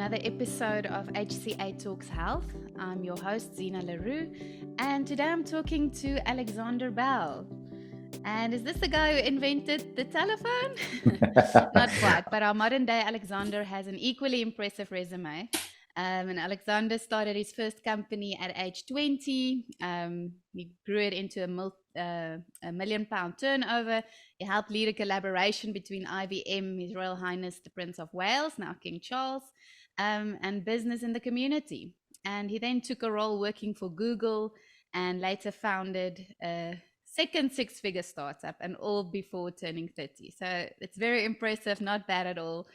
another episode of HCA Talks Health. I'm your host, Zina Leroux, and today I'm talking to Alexander Bell. And is this the guy who invented the telephone? Not quite, but our modern day Alexander has an equally impressive resume. And Alexander started his first company at age 20. He grew it into a £1 million turnover. He helped lead a collaboration between IBM, His Royal Highness, the Prince of Wales, now King Charles, and business in the community. And he then took a role working for Google and later founded a second six-figure startup, and all before turning 30. So it's very impressive, not bad at all.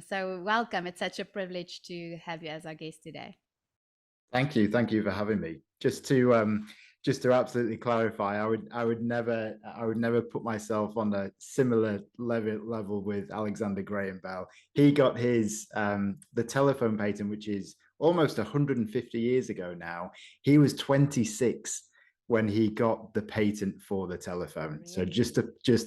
So welcome. It's such a privilege to have you as our guest today. Thank you for having me. Just to absolutely clarify, I would never put myself on a similar level with Alexander Graham Bell. He got his the telephone patent, which is almost 150 years ago now. He was 26 when he got the patent for the telephone. Really? So just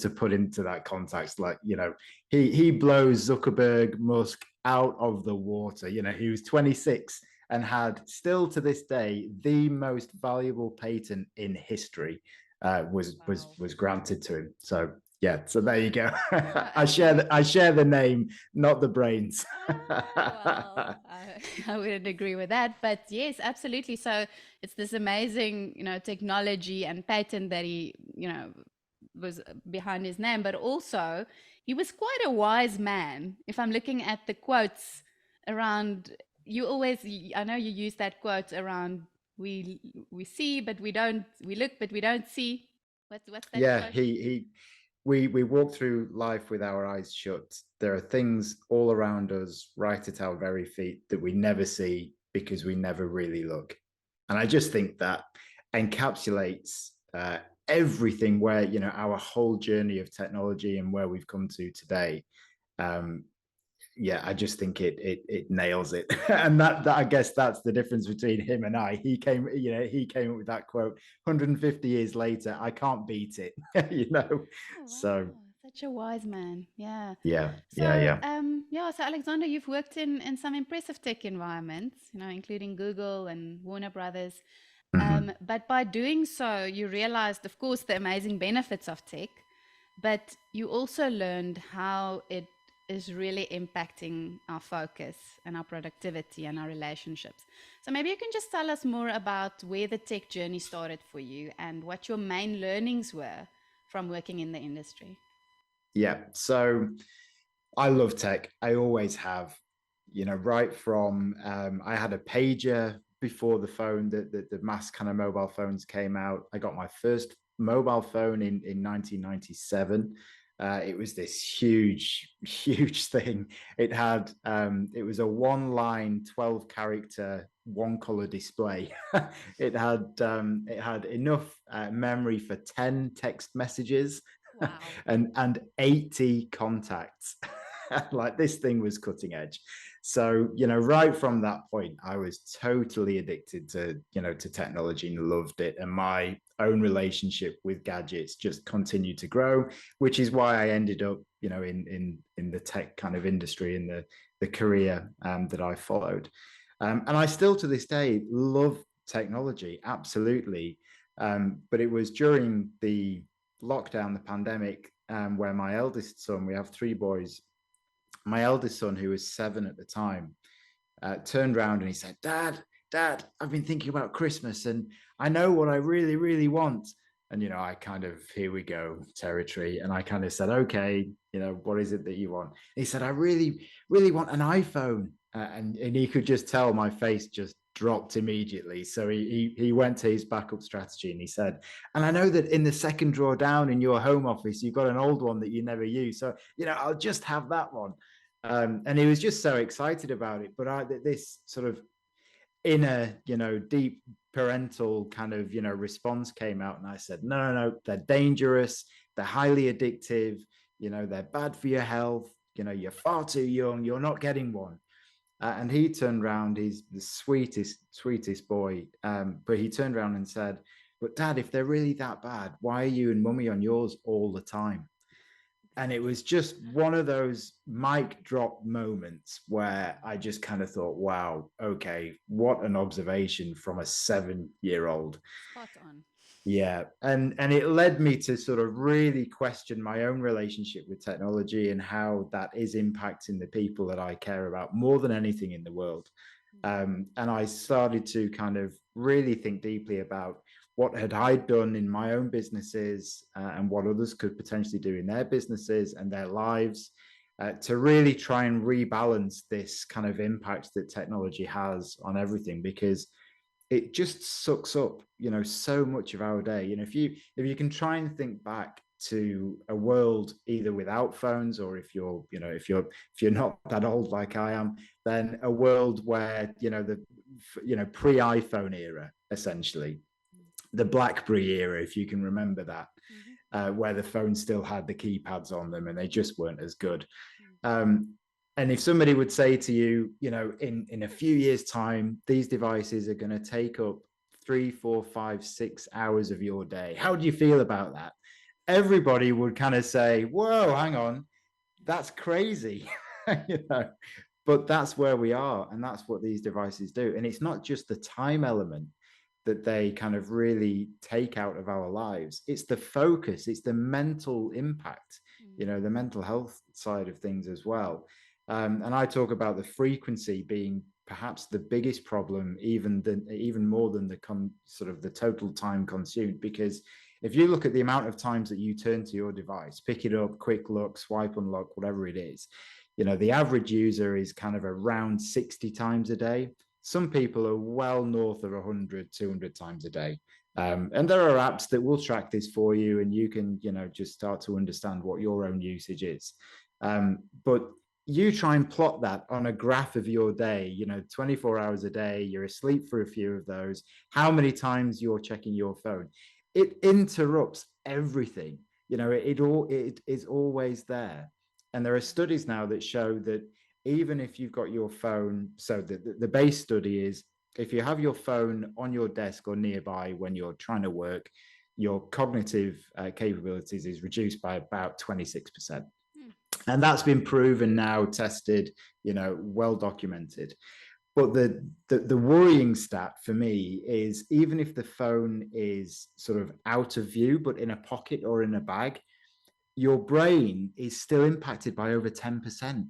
to put into that context, like, you know, he blows Zuckerberg, Musk out of the water. You know, he was 26 and had still to this day the most valuable patent in history was granted to him. So yeah, so there you go. I share the name, not the brains. Well, I wouldn't agree with that, but yes, absolutely. So it's this amazing, you know, technology and patent that he, you know, was behind his name, but also he was quite a wise man. If I'm looking at the quotes around, I know you use that quote around, we see but we don't, we look but we don't see. What's that? Yeah, quote? We walk through life with our eyes shut. There are things all around us, right at our very feet, that we never see because we never really look. And I just think that encapsulates everything, where, you know, our whole journey of technology and where we've come to today. Yeah, I just think it nails it. And that I guess that's the difference between him and I. He came up with that quote 150 years later. I can't beat it. You know. Oh, wow. So such a wise man. Yeah. Yeah. So Alexander, you've worked in some impressive tech environments, you know, including Google and Warner Brothers. But by doing so, you realized, of course, the amazing benefits of tech, but you also learned how it is really impacting our focus and our productivity and our relationships. So maybe you can just tell us more about where the tech journey started for you and what your main learnings were from working in the industry. Yeah, so I love tech. I always have, you know, right from I had a pager before the phone, the mass kind of mobile phones came out. I got my first mobile phone in 1997. It was this huge thing. It had it was a one-line 12-character one-color display. It had enough memory for 10 text messages. Wow. and 80 contacts. Like, this thing was cutting edge. So, you know, right from that point, I was totally addicted to, you know, to technology and loved it. And my own relationship with gadgets just continued to grow, which is why I ended up, you know, in the tech kind of industry, in the career that I followed. And I still to this day love technology, absolutely. But it was during the lockdown, the pandemic, where my eldest son, we have three boys, my eldest son, who was 7 at the time, turned around and he said, Dad, I've been thinking about Christmas and I know what I really, really want. And, you know, I kind of, here we go territory. And I kind of said, okay, you know, what is it that you want? And he said, I really, really want an iPhone. And he could just tell my face just dropped immediately. So he went to his backup strategy and he said, and I know that in the second drawer down in your home office, you've got an old one that you never use. So, you know, I'll just have that one. And he was just so excited about it. But this sort of inner, you know, deep parental kind of, you know, response came out. And I said, no, they're dangerous. They're highly addictive. You know, they're bad for your health. You know, you're far too young. You're not getting one. And he turned around, he's the sweetest boy. But he turned around and said, but Dad, if they're really that bad, why are you and Mummy on yours all the time? And it was just one of those mic drop moments where I just kind of thought, wow, okay, what an observation from a 7-year-old. Spot on. Yeah. And it led me to sort of really question my own relationship with technology and how that is impacting the people that I care about more than anything in the world. And I started to kind of really think deeply about what had I done in my own businesses, and what others could potentially do in their businesses and their lives, to really try and rebalance this kind of impact that technology has on everything, because it just sucks up, so much of our day. If you can try and think back to a world either without phones, or if you're not that old like I am, then a world where the pre-iPhone era, essentially the BlackBerry era, if you can remember that, where the phone still had the keypads on them and they just weren't as good. And if somebody would say to you, in a few years' time, these devices are going to take up 3, 4, 5, 6 hours of your day, how do you feel about that? Everybody would kind of say, whoa, hang on, that's crazy. you know, but that's where we are, and that's what these devices do. And it's not just the time element that they kind of really take out of our lives. It's the focus, it's the mental impact, the mental health side of things as well. And I talk about the frequency being perhaps the biggest problem, even more than sort of the total time consumed. Because if you look at the amount of times that you turn to your device, pick it up, quick look, swipe, unlock, whatever it is, the average user is kind of around 60 times a day. Some people are well north of 100, 200 times a day. And there are apps that will track this for you, and you can, just start to understand what your own usage is. But you try and plot that on a graph of your day, 24 hours a day, you're asleep for a few of those, how many times you're checking your phone. It interrupts everything. It is always there. And there are studies now that show that even if you've got your phone, so the base study is, if you have your phone on your desk or nearby when you're trying to work, your cognitive capabilities is reduced by about 26%. And that's been proven now, tested, well documented. But the worrying stat for me is, even if the phone is sort of out of view, but in a pocket or in a bag, your brain is still impacted by over 10%,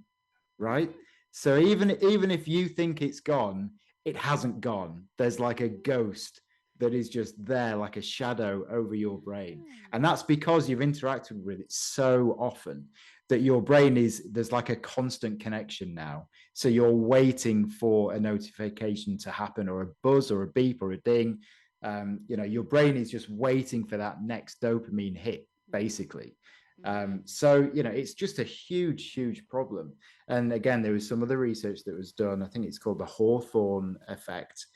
right? So even if you think it's gone, it hasn't gone. There's like a ghost that is just there, like a shadow over your brain. And that's because you've interacted with it so often that your brain there's like a constant connection now. So you're waiting for a notification to happen, or a buzz or a beep or a ding. Your brain is just waiting for that next dopamine hit, basically. So, it's just a huge problem. And again, there was some other research that was done, I think it's called the Hawthorne effect,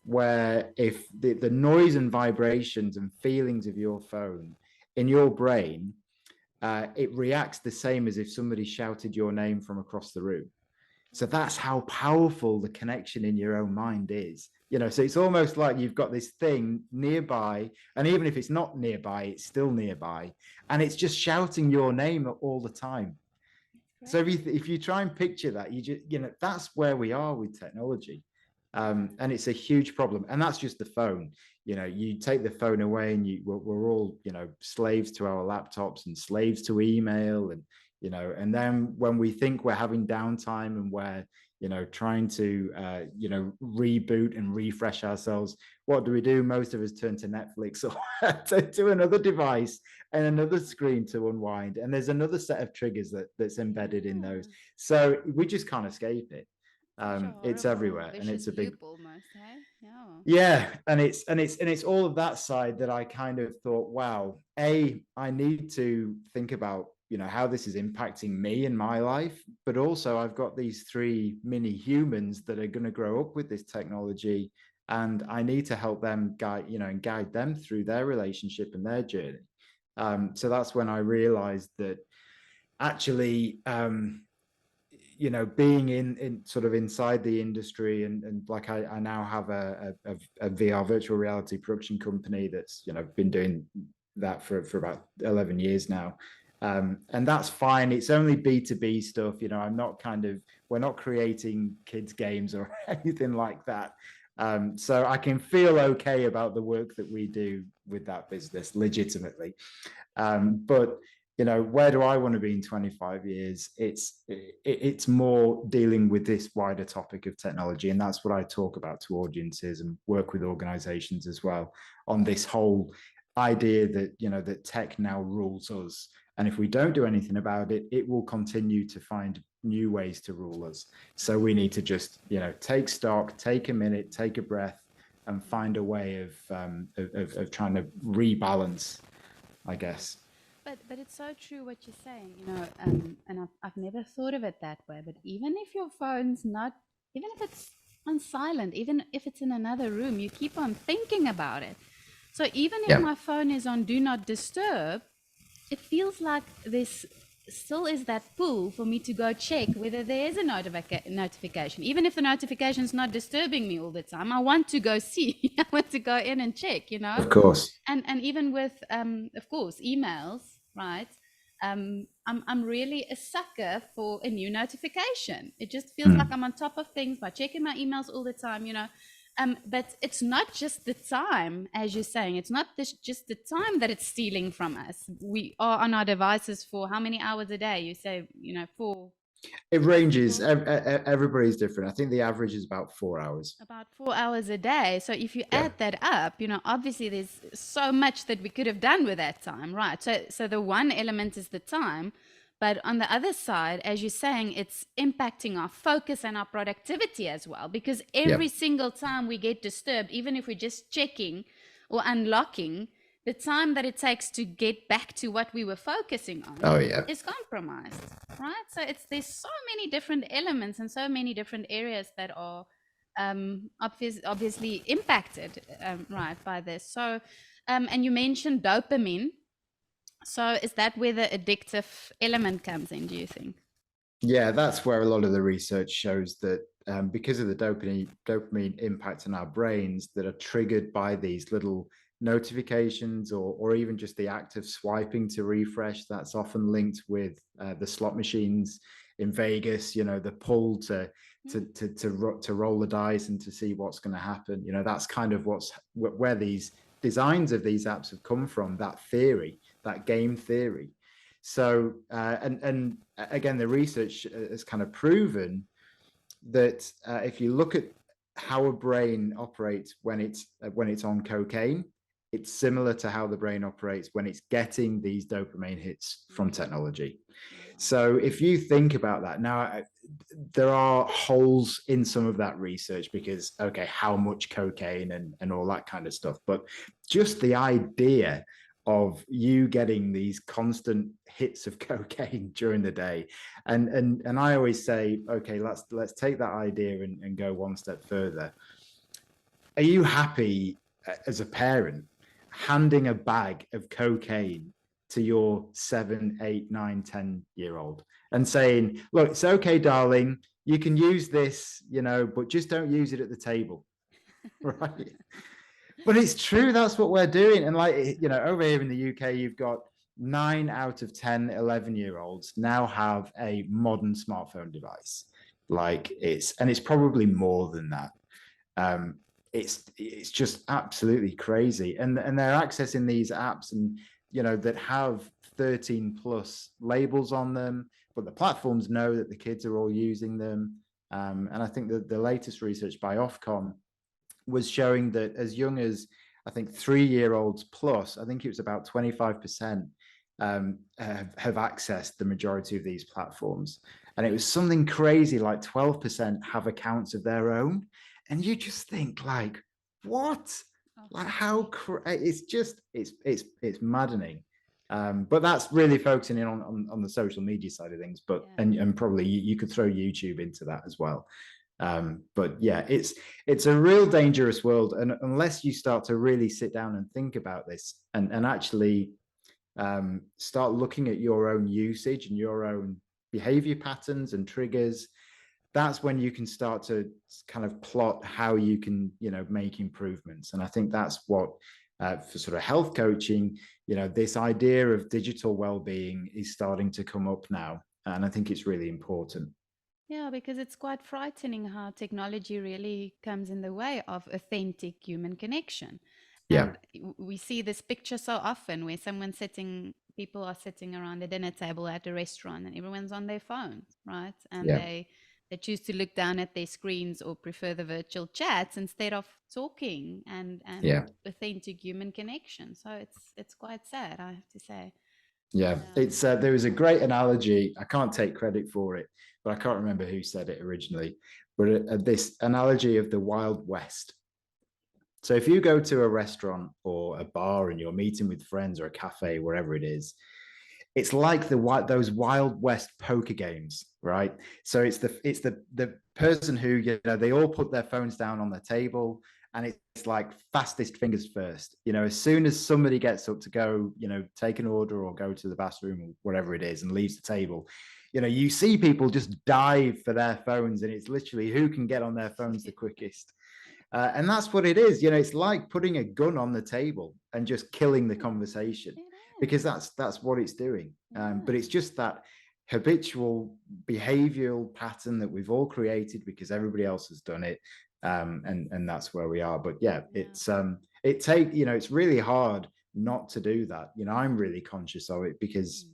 where if the noise and vibrations and feelings of your phone in your brain, it reacts the same as if somebody shouted your name from across the room. So that's how powerful the connection in your own mind is. So it's almost like you've got this thing nearby, and even if it's not nearby, it's still nearby, and it's just shouting your name all the time. So if you try and picture that, that's where we are with technology. And it's a huge problem. And that's just the phone. You take the phone away, and we're all, slaves to our laptops and slaves to email. And then when we think we're having downtime and we're, trying to, reboot and refresh ourselves, what do? Most of us turn to Netflix or to another device and another screen to unwind. And there's another set of triggers that's embedded in those. So we just can't escape it. It's everywhere, and it's a big almost, hey? Yeah, and it's all of that side that I kind of thought, wow, I need to think about, how this is impacting me in my life, but also I've got these 3 mini humans that are going to grow up with this technology, and I need to help them guide them through their relationship and their journey. So that's when I realized that actually, being in sort of inside the industry, and like I now have a VR virtual reality production company that's, been doing that for about 11 years now. And that's fine. It's only B2B stuff. We're not creating kids games or anything like that. So I can feel okay about the work that we do with that business legitimately. But where do I want to be in 25 years? It's more dealing with this wider topic of technology. And that's what I talk about to audiences and work with organizations as well, on this whole idea that, that tech now rules us. And if we don't do anything about it, it will continue to find new ways to rule us. So we need to just, take stock, take a minute, take a breath, and find a way of trying to rebalance, I guess. But it's so true what you're saying, and I've never thought of it that way. But even if your phone's not, even if it's on silent, even if it's in another room, you keep on thinking about it. So even if my phone is on do not disturb, it feels like this still is that pull for me to go check whether there is a notification. Even if the notification is not disturbing me all the time, I want to go see. I want to go in and check, Of course. And even with, of course, emails, right? I'm really a sucker for a new notification. It just feels like I'm on top of things by checking my emails all the time, but it's not just the time, as you're saying. It's not just the time that it's stealing from us. We are on our devices for how many hours a day? You say, 4. It ranges. Everybody's different. I think the average is about 4 hours. About 4 hours a day. So if you add that up, obviously there's so much that we could have done with that time, right? So the one element is the time. But on the other side, as you're saying, it's impacting our focus and our productivity as well, because every single time we get disturbed, even if we're just checking or unlocking, the time that it takes to get back to what we were focusing on is compromised, right? So there's so many different elements and so many different areas that are obviously impacted, right, by this. So, and you mentioned dopamine. So is that where the addictive element comes in, do you think? Yeah, that's where a lot of the research shows that because of the dopamine impact on our brains that are triggered by these little notifications or even just the act of swiping to refresh, that's often linked with the slot machines in Vegas, the pull to roll the dice and to see what's going to happen. That's kind of where these designs of these apps have come from, that theory, that game theory. So, and again, the research has kind of proven that if you look at how a brain operates when it's on cocaine, it's similar to how the brain operates when it's getting these dopamine hits from technology. So if you think about that, now there are holes in some of that research because, okay, how much cocaine and all that kind of stuff, but just the idea of you getting these constant hits of cocaine during the day. And I always say, okay, let's take that idea and go one step further. Are you happy as a parent handing a bag of cocaine to your 7, 8, 9, 10-year-old and saying, look, it's okay, darling, you can use this, but just don't use it at the table, right? But it's true, that's what we're doing. And over here in the UK, you've got 9 out of 10 11-year-olds now have a modern smartphone device. It's probably more than that. It's just absolutely crazy. And they're accessing these apps and, that have 13 plus labels on them, but the platforms know that the kids are all using them. And I think that the latest research by Ofcom was showing that as young as, I think, 3-year-olds plus, I think it was about 25% have accessed the majority of these platforms. And it was something crazy, like 12% have accounts of their own. And you just think, like, what? Like, how it's maddening. But that's really focusing in on the social media side of things. But and probably you could throw YouTube into that as well. But yeah, it's a real dangerous world, and unless you start to really sit down and think about this and actually start looking at your own usage and your own behavior patterns and triggers, that's when you can start to kind of plot how you can make improvements. And I think that's what for sort of health coaching, this idea of digital well-being is starting to come up now, and I think it's really important. Yeah, because it's quite frightening how technology really comes in the way of authentic human connection. Yeah, And we see this picture so often where people are sitting around a dinner table at a restaurant and everyone's on their phones, right? And yeah, they choose to look down at their screens or prefer the virtual chats instead of talking and yeah. authentic human connection. So it's quite sad, I have to say. Yeah, Yeah. it's there was a great analogy. I can't take credit for it, but I can't remember who said it originally. But this analogy of the Wild West. So if you go to a restaurant or a bar and you're meeting with friends or a cafe, wherever it is, it's like those Wild West poker games, right? So it's the person who, they all put their phones down on the table, and it's like fastest fingers first. As soon as somebody gets up to go, take an order or go to the bathroom or whatever it is and leaves the table, you see people just dive for their phones, and it's literally who can get on their phones the quickest. And that's what it is. It's like putting a gun on the table and just killing the conversation, It because is. that's what it's doing. But it's Yeah. just that habitual behavioral pattern that we've all created because everybody else has done it. And that's where we are. But yeah, Yeah. it's really hard not to do that. I'm really conscious of it because Mm.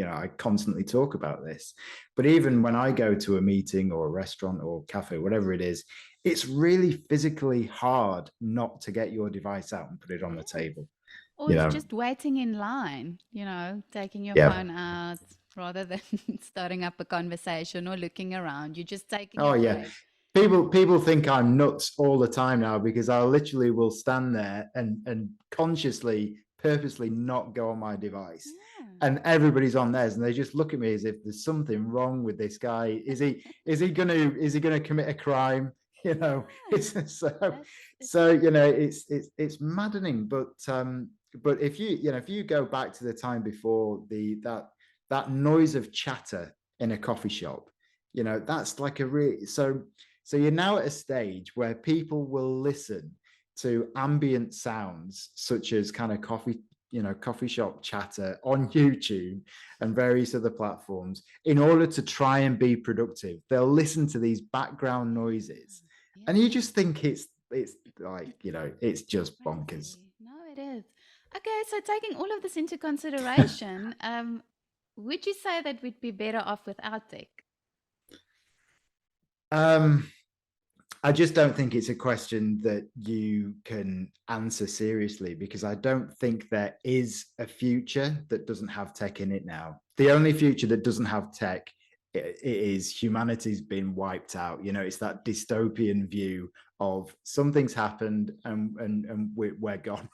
I constantly talk about this. But even when I go to a meeting or a restaurant or cafe, whatever it is, it's really physically hard not to get your device out and put it on It the is. table. Or You it's know, just waiting in line, taking your yeah. phone out rather than starting up a conversation or looking around. You're just taking a Oh yeah. break. People think I'm nuts all the time now because I literally will stand there and consciously, purposely not go on my device. Yeah. And everybody's on theirs, and they just look at me as if there's something wrong with this guy. Is he gonna commit a crime? Yeah. It's so That's it so is. it's maddening. But if you go back to the time before that noise of chatter in a coffee shop, that's like a really so you're now at a stage where people will listen to ambient sounds such as kind of coffee shop chatter on YouTube and various other platforms in order to try and be productive. They'll listen to these background noises, and you Yeah. just think it's like, it's just bonkers. Crazy. No, it is. Okay, so taking all of this into consideration, would you say that we'd be better off without tech? um I just don't think it's a question that you can answer seriously, because I don't think there is a future that doesn't have tech in it now. The only future that doesn't have tech it is humanity's been wiped out. It's that dystopian view of something's happened and we're gone.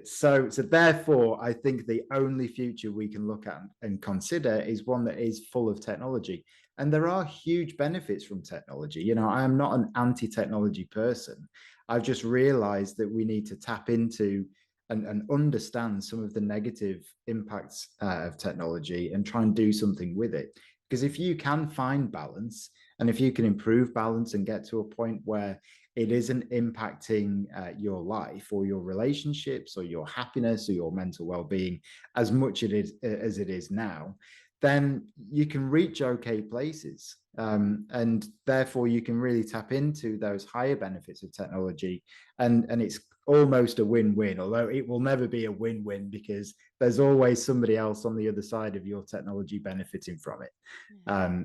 So therefore, I think the only future we can look at and consider is one that is full of technology. And there are huge benefits from technology. I am not an anti-technology person. I've just realized that we need to tap into and understand some of the negative impacts of technology and try and do something with it. Because if you can find balance, and if you can improve balance and get to a point where it isn't impacting your life or your relationships or your happiness or your mental well-being as much as it is now, then you can reach okay places. And therefore you can really tap into those higher benefits of technology. And it's almost a win-win, although it will never be a win-win because there's always somebody else on the other side of your technology benefiting from it. Yeah.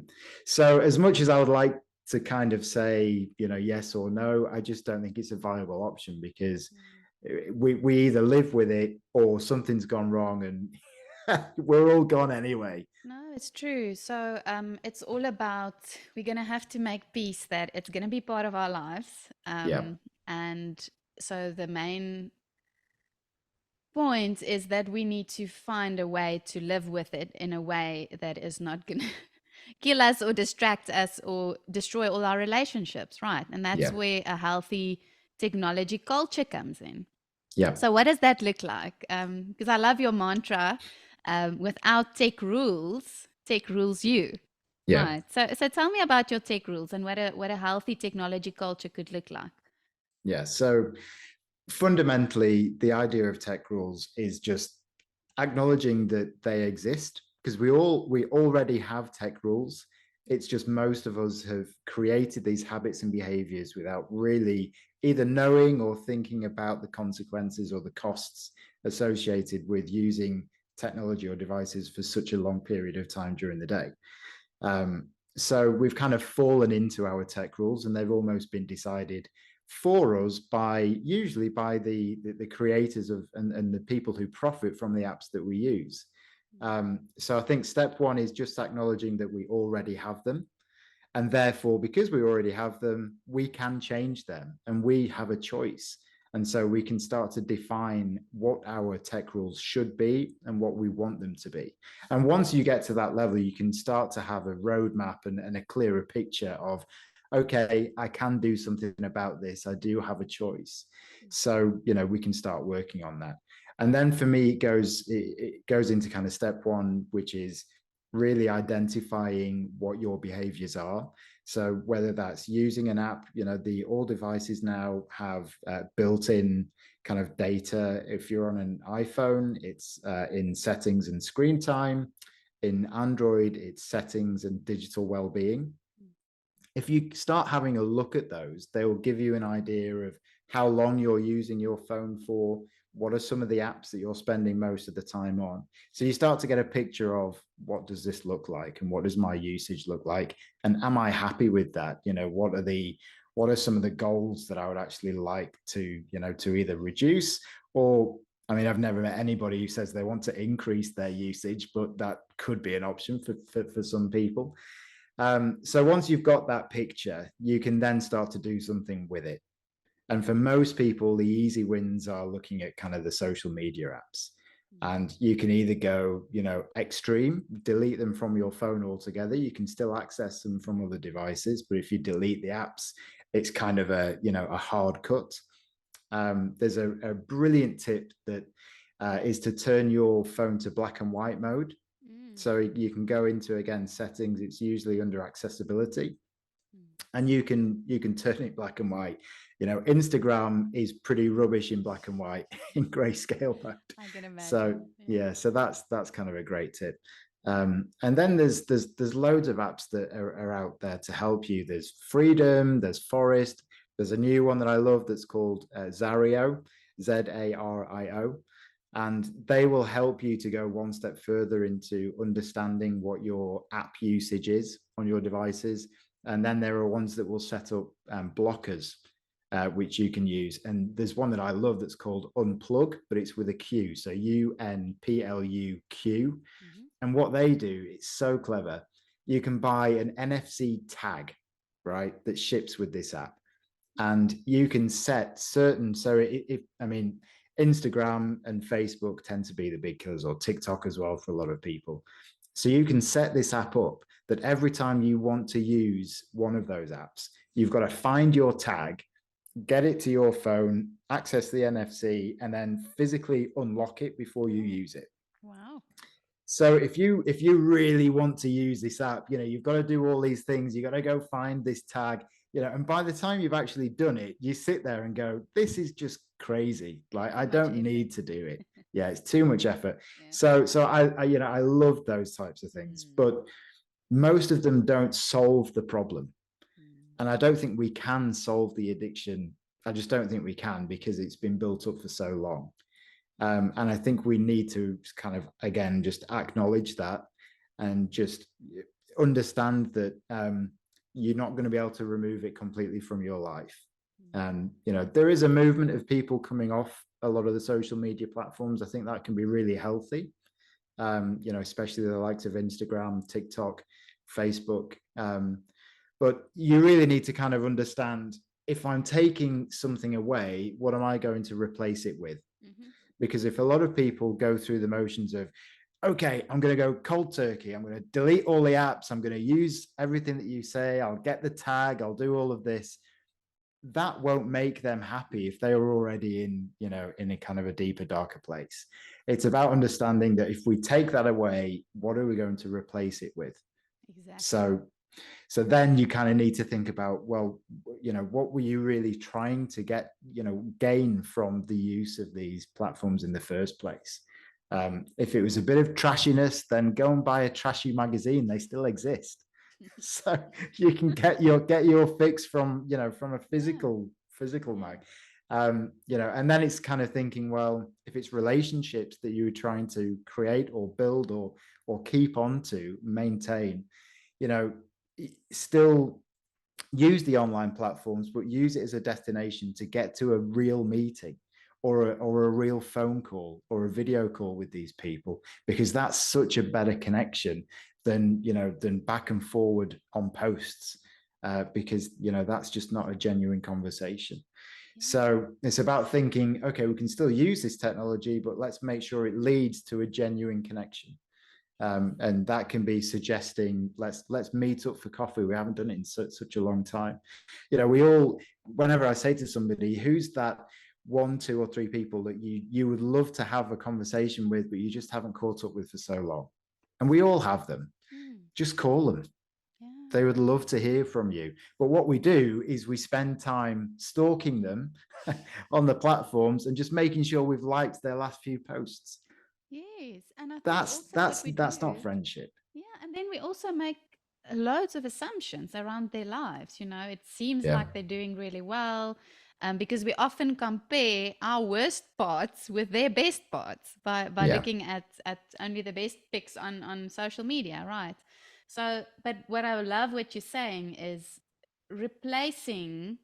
So as much as I would like to kind of say, yes or no, I just don't think it's a viable option, because Mm. we either live with it or something's gone wrong, and we're all gone anyway. No, it's true. So it's all about we're going to have to make peace that it's going to be part of our lives. Yeah, And so the main point is that we need to find a way to live with it in a way that is not going to kill us or distract us or destroy all our relationships, right? And that's yeah, where a healthy technology culture comes in. yeah, So, what does that look like? Because I love your mantra, without tech rules you. yeah. Right. So tell me about your tech rules and what a healthy technology culture could look like. Yeah. So fundamentally, the idea of tech rules is just acknowledging that they exist, because we already have tech rules. It's just most of us have created these habits and behaviors without really either knowing or thinking about the consequences or the costs associated with using technology or devices for such a long period of time during the day. So we've kind of fallen into our tech rules, and they've almost been decided for us usually by the creators of and the people who profit from the apps that we use. So I think step one is just acknowledging that we already have them, and therefore, because we already have them, we can change them, and we have a choice. And so we can start to define what our tech rules should be and what we want them to be. And once you get to that level, you can start to have a roadmap and a clearer picture of, okay, I can do something about this. I do have a choice. So, we can start working on that. And then for me, it goes into kind of step one, which is really identifying what your behaviors are. So whether that's using an app, all devices now have built-in kind of data. If you're on an iPhone, it's in settings and screen time. In Android, it's settings and digital well-being. If you start having a look at those, they will give you an idea of how long you're using your phone for, what are some of the apps that you're spending most of the time on. So you start to get a picture of, what does this look like, and what does my usage look like, and am I happy with that? What are some of the goals that I would actually like to either reduce, or I've never met anybody who says they want to increase their usage, but that could be an option for some people. So once you've got that picture, you can then start to do something with it. And for most people, the easy wins are looking at kind of the social media apps. And you can either go, extreme, delete them from your phone altogether. You can still access them from other devices, but if you delete the apps, it's kind of a hard cut. There's a brilliant tip that is to turn your phone to black and white mode. So you can go into, again, settings. It's usually under accessibility, and you can turn it black and white. Instagram is pretty rubbish in black and white in grayscale mode. I can imagine. So that's kind of a great tip. And then there's loads of apps that are out there to help you. There's Freedom, there's Forest. There's a new one that I love that's called Zario, Zario. And they will help you to go one step further into understanding what your app usage is on your devices. And then there are ones that will set up blockers, which you can use. And there's one that I love that's called Unplug, but it's with a Q. So UNPLUQ. And what they do, it's so clever. You can buy an NFC tag, right, that ships with this app. And you can set certain, Instagram and Facebook tend to be the big killers, or TikTok as well for a lot of people. So you can set this app up that every time you want to use one of those apps, you've got to find your tag, get it to your phone, access the NFC, and then physically unlock it before you use it. Wow. So if you really want to use this app, you've got to do all these things. You've got to go find this tag, and by the time you've actually done it, you sit there and go, this is just crazy. Like, I don't need to do it. Yeah, it's too much effort. So I love those types of things, but most of them don't solve the problem. And I don't think we can solve the addiction. I just don't think we can, because it's been built up for so long. And I think we need to kind of, again, just acknowledge that, and just understand that you're not going to be able to remove it completely from your life. And, there is a movement of people coming off a lot of the social media platforms. I think that can be really healthy, especially the likes of Instagram, TikTok, Facebook. But you really need to kind of understand, if I'm taking something away, what am I going to replace it with? Because if a lot of people go through the motions of, okay, I'm going to go cold turkey, I'm going to delete all the apps, I'm going to use everything that you say, I'll get the tag, I'll do all of this, that won't make them happy if they are already in a kind of a deeper, darker place. It's about understanding that if we take that away, what are we going to replace it with? Exactly. So then you kind of need to think about, well, what were you really trying to gain from the use of these platforms in the first place? If it was a bit of trashiness, then go and buy a trashy magazine. They still exist. So you can get your fix from a Yeah. physical Yeah. mag. And then it's kind of thinking, well, if it's relationships that you're trying to create or build or keep on to maintain, still use the online platforms, but use it as a destination to get to a real meeting or a real phone call or a video call with these people, because that's such a better connection than back and forward on posts, because that's just not a genuine conversation. Yeah. So it's about thinking, okay, we can still use this technology, but let's make sure it leads to a genuine connection. And that can be suggesting, let's meet up for coffee. We haven't done it in such a long time. We all, whenever I say to somebody, who's that 1, 2, or 3 people that you would love to have a conversation with, but you just haven't caught up with for so long? And we all have them. Mm. Just call them. Yeah. They would love to hear from you. But what we do is we spend time stalking them on the platforms and just making sure we've liked their last few posts. Yes. And I think That's also what that's we that's not do, friendship. yeah, and then we also make loads of assumptions around their lives. It seems Yeah. like they're doing really well, because we often compare our worst parts with their best parts by Yeah. looking at only the best pics on social media, right? So, but what I love what you're saying is replacing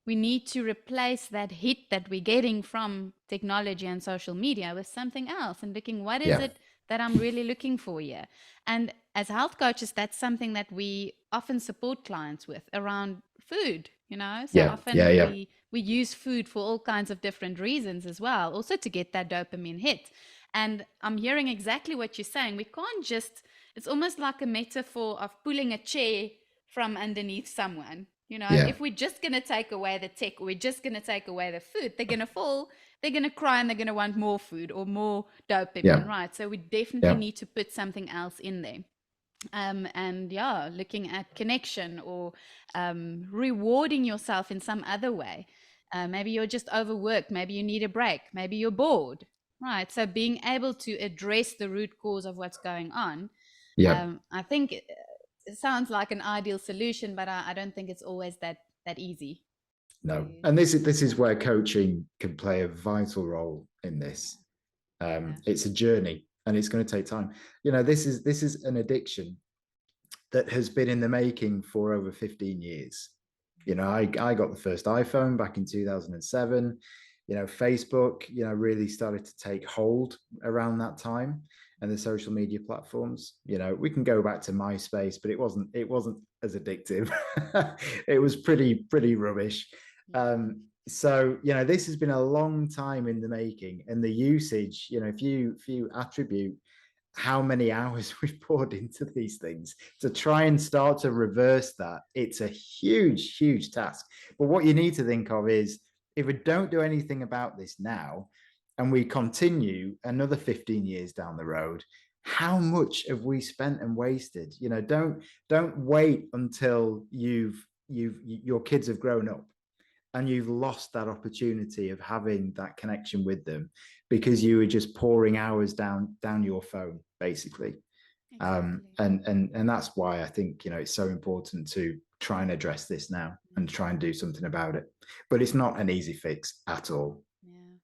we need to replace that hit that we're getting from technology and social media with something else and looking what is Yeah. it that I'm really looking for here. And as health coaches, that's something that we often support clients with around food. So Yeah. Yeah. often Yeah. we use food for all kinds of different reasons as well, also to get that dopamine hit. And I'm hearing exactly what you're saying. We can't just, it's almost like a metaphor of pulling a chair from underneath someone. Yeah. If we're just going to take away the tech, or we're just going to take away the food, they're going to fall, they're going to cry, and they're going to want more food or more dopamine, Yeah. right? So we definitely Yeah. need to put something else in there. And yeah, looking at connection or rewarding yourself in some other way. Maybe you're just overworked, maybe you need a break, maybe you're bored, right? So being able to address the root cause of what's going on, Yeah. I think it sounds like an ideal solution, but I don't think it's always that easy No. to And this is yeah, where coaching can play a vital role in yeah, this. yeah. It's a journey, and it's going to take time. This is an addiction that has been in the making for over 15 years. I got the first iPhone back in 2007. Facebook, really started to take hold around that time, and the social media platforms. We can go back to MySpace, but it wasn't as addictive. It was pretty rubbish. Yeah. So this has been a long time in the making, and the usage, if you attribute how many hours we've poured into these things to try and start to reverse that, it's a huge task. But what you need to think of is, if we don't do anything about this now and we continue another 15 years down the road, how much have we spent and wasted? Don't wait until your kids have grown up and you've lost that opportunity of having that connection with them because you were just pouring hours down your phone, basically. Exactly. And that's why I think it's so important to try and address this now and Mm, try and do something about it. But it's not an easy fix at all. yeah.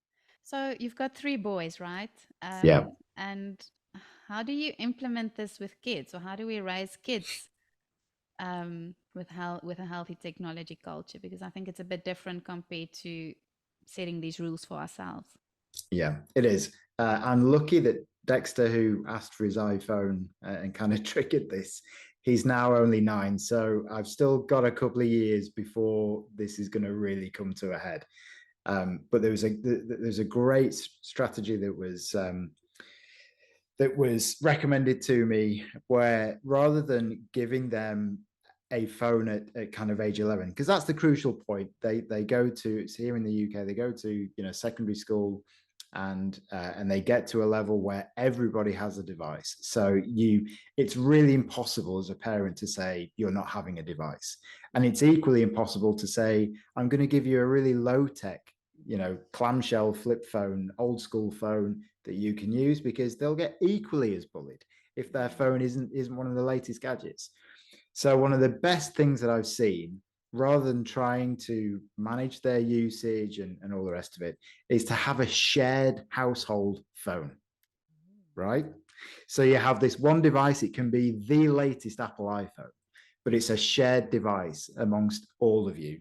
So you've got 3 boys, right? Yeah. And how do you implement this with kids, or how do we raise kids with a healthy technology culture? Because I think it's a bit different compared to setting these rules for ourselves. Yeah, it is. I'm lucky that Dexter, who asked for his iPhone and kind of triggered this, he's now only 9. So I've still got a couple of years before this is going to really come to a head. But there's a great strategy that was recommended to me, where rather than giving them a phone at kind of age 11, because that's the crucial point, they go to, it's here in the UK, they go to secondary school, and they get to a level where everybody has a device. So it's really impossible as a parent to say you're not having a device, and it's equally impossible to say I'm going to give you a really low tech, clamshell flip phone, old school phone that you can use, because they'll get equally as bullied if their phone isn't one of the latest gadgets. So one of the best things that I've seen, rather than trying to manage their usage and all the rest of it, is to have a shared household phone, right? So you have this one device. It can be the latest Apple iPhone, but it's a shared device amongst all of you.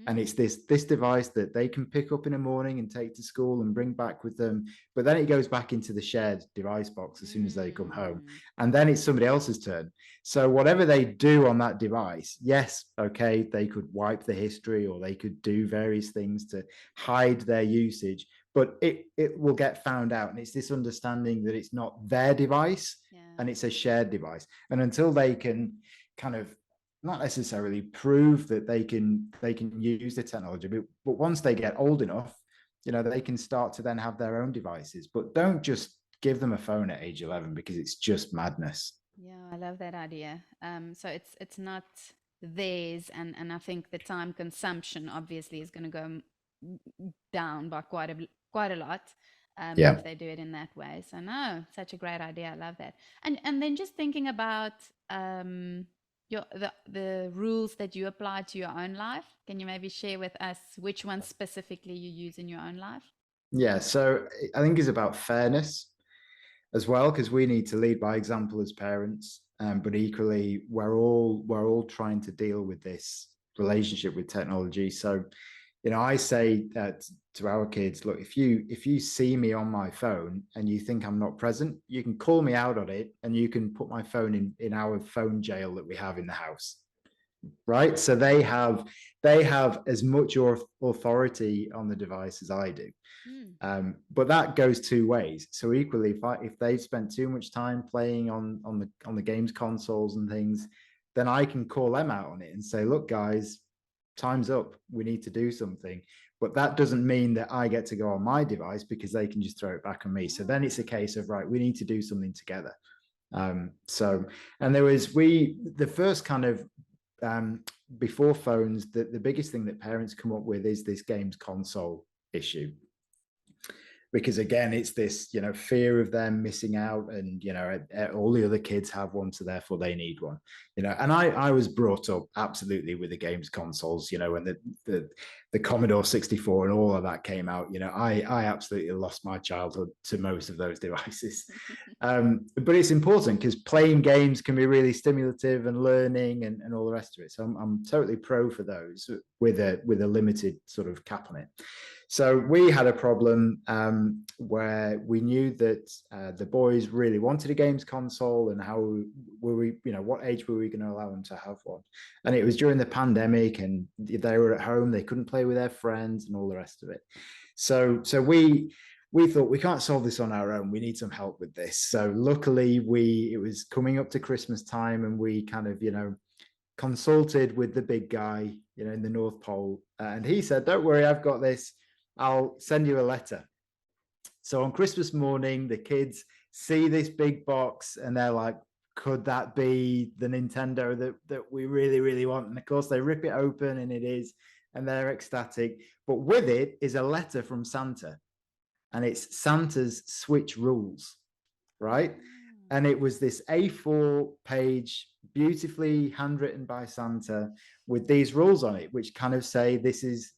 And it's this device that they can pick up in the morning and take to school and bring back with them. But then it goes back into the shared device box as soon as they come home. And then it's somebody else's turn. So whatever they do on that device, yes, okay, they could wipe the history, or they could do various things to hide their usage, but it will get found out. And it's this understanding that it's not their device, and it's a shared device. And until they can kind of not necessarily prove that they can use the technology, but once they get old enough, they can start to then have their own devices. But don't just give them a phone at age 11, because it's just madness. Yeah, I love that idea. So it's not theirs, and I think the time consumption obviously is going to go down by quite a lot, Yeah. if they do it in that way. So no, such a great idea. I love that. And then just thinking about the rules that you apply to your own life. Can you maybe share with us which ones specifically you use in your own life? Yeah. So I think it's about fairness as well, because we need to lead by example as parents. But equally, we're all trying to deal with this relationship with technology. So, I say that to our kids: look, if you see me on my phone and you think I'm not present, you can call me out on it, and you can put my phone in our phone jail that we have in the house. Right? So they have as much authority on the device as I do. But that goes two ways. So equally, if they've spent too much time playing on the games consoles and things, then I can call them out on it and say, look, guys, time's up. We need to do something. But that doesn't mean that I get to go on my device, because they can just throw it back on me. So then it's a case of, right, we need to do something together. So, and there was the first kind of before phones, the biggest thing that parents come up with is this games console issue. Because again, it's this, fear of them missing out, and, all the other kids have one, so therefore they need one, and I was brought up absolutely with the games consoles, when the Commodore 64 and all of that came out, I absolutely lost my childhood to most of those devices. But it's important, because playing games can be really stimulative and learning and all the rest of it. So I'm totally pro for those with a limited sort of cap on it. So we had a problem where we knew that the boys really wanted a games console, and how were we, what age were we going to allow them to have one? And it was during the pandemic, and they were at home, they couldn't play with their friends and all the rest of it. So we thought, we can't solve this on our own. We need some help with this. So luckily, it was coming up to Christmas time, and we kind of, consulted with the big guy, in the North Pole, and he said, "Don't worry, I've got this. I'll send you a letter." So on Christmas morning, the kids see this big box, and they're like, could that be the Nintendo that we really, really want? And of course, they rip it open, and it is, and they're ecstatic. But with it is a letter from Santa, and it's Santa's Switch rules, right? And it was this A4 page, beautifully handwritten by Santa, with these rules on it, which kind of say, this is,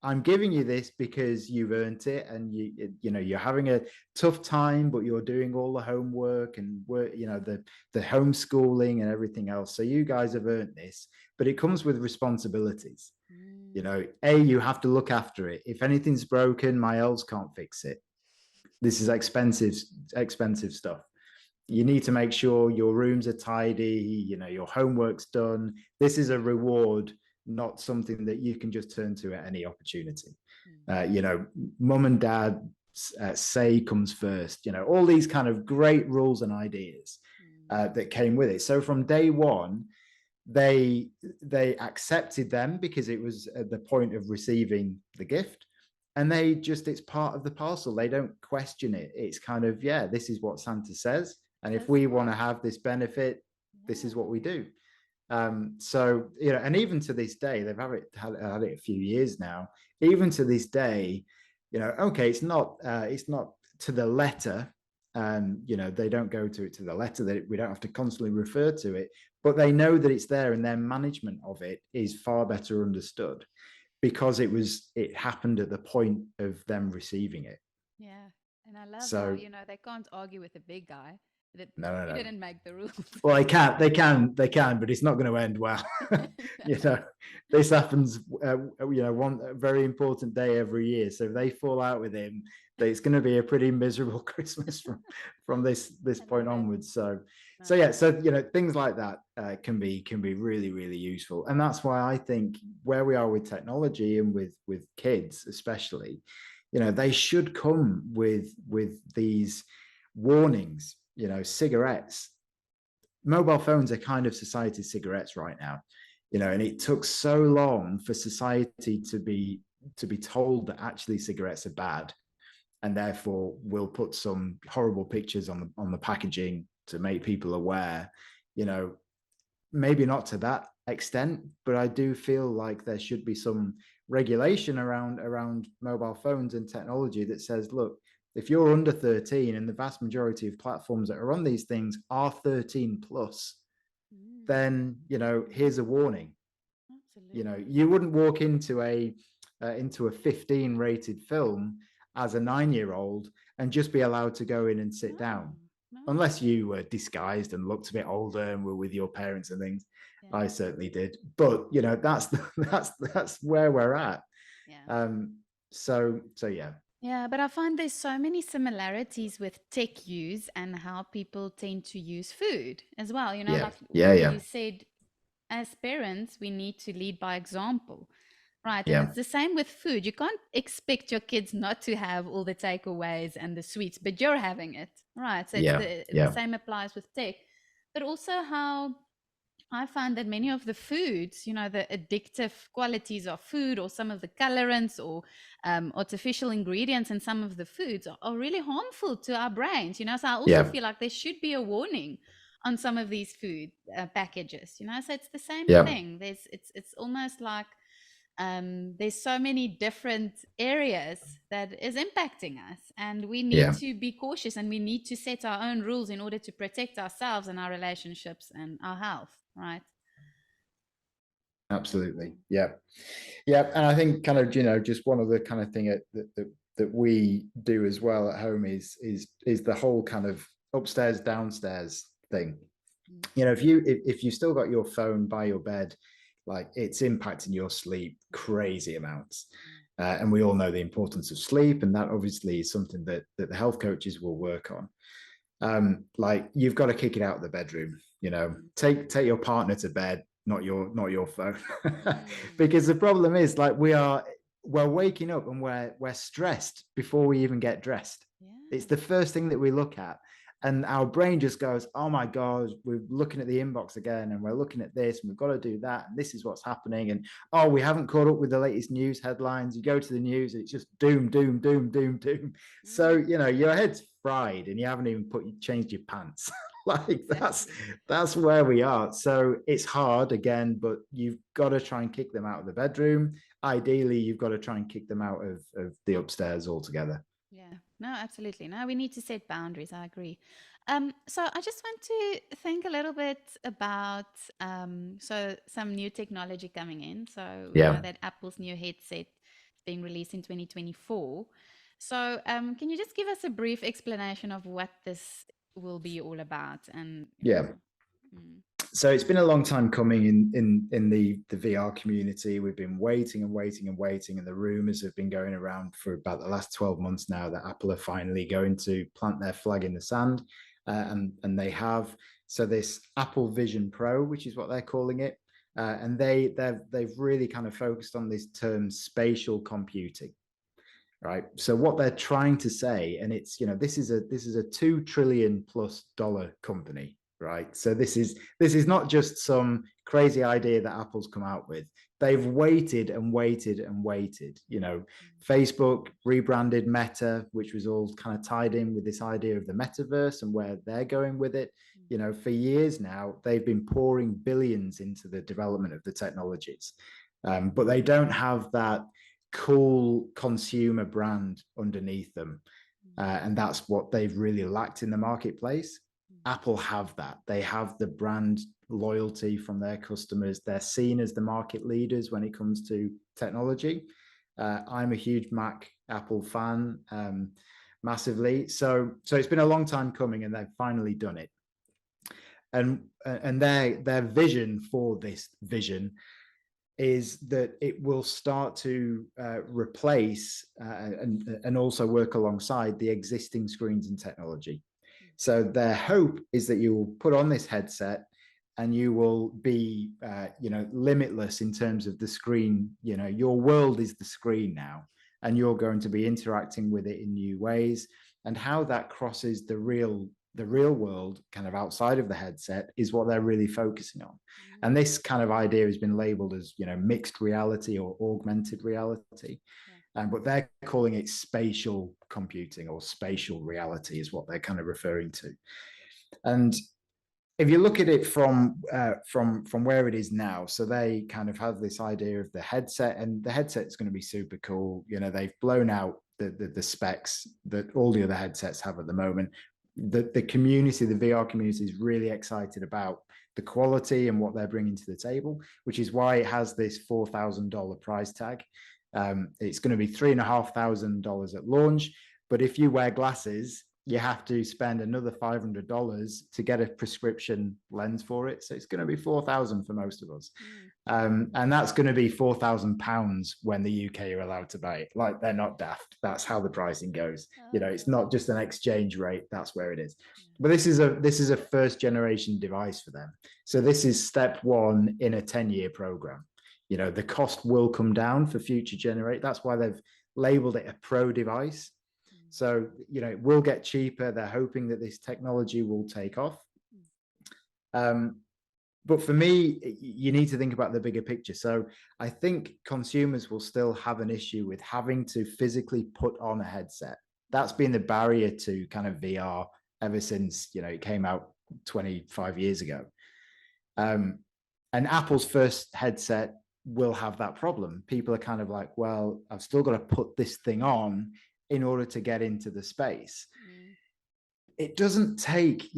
I'm giving you this because you've earned it, and you're having a tough time, but you're doing all the homework and work, the homeschooling and everything else. So you guys have earned this, but it comes with responsibilities. You have to look after it. If anything's broken, my elves can't fix it. This is expensive stuff. You need to make sure your rooms are tidy, your homework's done. This is a reward, not something that you can just turn to at any opportunity. Mum and dad say comes first, all these kind of great rules and ideas that came with it. So from day one, they accepted them, because it was at the point of receiving the gift. and they just, it's part of the parcel. They don't question it. It's kind of, yeah, this is what Santa says, and So if we want to smart. have this benefit, this is Yeah. what we do. So, you know, and even to this day, they've had it a few years now. Even to this day, you know, okay, it's not to the letter. You know, they don't go to it to the letter, that we don't have to constantly refer to it, but they know that it's there, and their management of it is far better understood, because it happened at the point of them receiving it. Yeah. And I love how, So they can't argue with the big guy. That no, he no. didn't make the rules. Well, they can, but it's not going to end well. You know, this happens, you know, one very important day every year. So if they fall out with him, it's going to be a pretty miserable Christmas from this I point love it. onwards. So, No. yeah, so you know, things like that can be really, really useful, and that's why I think where we are with technology and with kids, especially, you know, they should come with these warnings. You know, cigarettes, mobile phones are kind of society's cigarettes right now, you know, and it took so long for society to be told that actually cigarettes are bad, and therefore we'll put some horrible pictures on the packaging to make people aware. You know, maybe not to that extent, but I do feel like there should be some regulation around mobile phones and technology that says, look, if you're under 13, and the vast majority of platforms that are on these things are 13 plus, Mm, then, you know, here's a warning. You know, absolutely. you wouldn't walk into a 15 rated film as a 9-year-old and just be allowed to go in and sit No, down, no. unless you were disguised and looked a bit older and were with your parents and things. I Yeah. certainly did, but you know, that's where we're at. Yeah. So yeah. Yeah, but I find there's so many similarities with tech use and how people tend to use food as well. Yeah, Like yeah, what yeah, you said, as parents, we need to lead by example, right? And yeah, it's the same with food. You can't expect your kids not to have all the takeaways and the sweets, but you're having it, right? So it's yeah, the yeah, same applies with tech, but also how I find that many of the foods, the addictive qualities of food, or some of the colorants, or artificial ingredients in some of the foods are really harmful to our brains. So I also yeah, feel like there should be a warning on some of these food packages. So it's the same yeah, thing. It's almost like there's so many different areas that is impacting us, and we need yeah. to be cautious, and we need to set our own rules in order to protect ourselves and our relationships and our health, right? Absolutely. Yeah. Yeah. And I think kind of, you know, just one of the kind of thing that we do as well at home is the whole kind of upstairs, downstairs thing. Mm. You know, if you still got your phone by your bed, like, it's impacting your sleep crazy amounts. And we all know the importance of sleep. And that obviously is something that the health coaches will work on. Like, you've got to kick it out of the bedroom. You know, Mm. take your partner to bed, not your phone. Mm. Because the problem is, like, we're waking up and we're stressed before we even get dressed. It's Yeah. the first thing that we look at, and our brain just goes, oh my god, we're looking at the inbox again, and we're looking at this, and we've got to do that, and this is what's happening, and oh, we haven't caught up with the latest news headlines. You go to the news and it's just doom, doom, doom, doom, doom. So, Mm. you know, your head's fried and you haven't even changed your pants. Like, Exactly. that's where we are. So it's hard again, but you've got to try and kick them out of the bedroom. Ideally, you've got to try and kick them out of the upstairs altogether. Yeah, no, absolutely. No, we need to set boundaries. I agree. So I just want to think a little bit about some new technology coming in. So we know Yeah. that Apple's new headset is being released in 2024. So can you just give us a brief explanation of what this will be all about? And Yeah. mm, So it's been a long time coming in the VR community. We've been waiting and waiting and waiting, and the rumors have been going around for about the last 12 months now that Apple are finally going to plant their flag in the sand, and they have. So this Apple Vision Pro, which is what they're calling it, and they've really kind of focused on this term spatial computing. Right. So what they're trying to say, and it's, you know, this is a $2 trillion plus company, right? So this is not just some crazy idea that Apple's come out with. they've waited and waited and waited. Facebook rebranded Meta, which was all kind of tied in with this idea of the metaverse and where they're going with it. For years now, they've been pouring billions into the development of the technologies, but they don't have that cool consumer brand underneath them. And that's what they've really lacked in the marketplace. Apple have that. They have the brand loyalty from their customers. They're seen as the market leaders when it comes to technology. I'm a huge Apple fan, massively. So it's been a long time coming, and they've finally done it. And their vision for this vision is that it will start to replace and also work alongside the existing screens and technology. So their hope is that you will put on this headset and you will be, limitless in terms of the screen. Your world is the screen now, and you're going to be interacting with it in new ways. And how that crosses the real world, kind of outside of the headset, is what they're really focusing on. And this kind of idea has been labeled as, mixed reality or augmented reality. But they're calling it spatial computing, or spatial reality is what they're kind of referring to. And if you look at it from where it is now, so they kind of have this idea of the headset, and the headset is going to be super cool. They've blown out the specs that all the other headsets have at the moment. The community, the VR community, is really excited about the quality and what they're bringing to the table, which is why it has this $4,000 price tag. It's going to be $3,500 at launch, but if you wear glasses, you have to spend another $500 to get a prescription lens for it. So it's going to be $4,000 for most of us. And that's going to be £4,000 when the UK are allowed to buy it. Like, they're not daft. That's how the pricing goes. It's not just an exchange rate. That's where it is. But this is a first generation device for them. So this is step one in a 10-year program. The cost will come down for future generate. That's why they've labeled it a pro device. So, it will get cheaper. They're hoping that this technology will take off. But for me, you need to think about the bigger picture. So I think consumers will still have an issue with having to physically put on a headset. That's been the barrier to kind of VR ever since, it came out 25 years ago. And Apple's first headset will have that problem. People are kind of like, well, I've still got to put this thing on in order to get into the space. It doesn't take,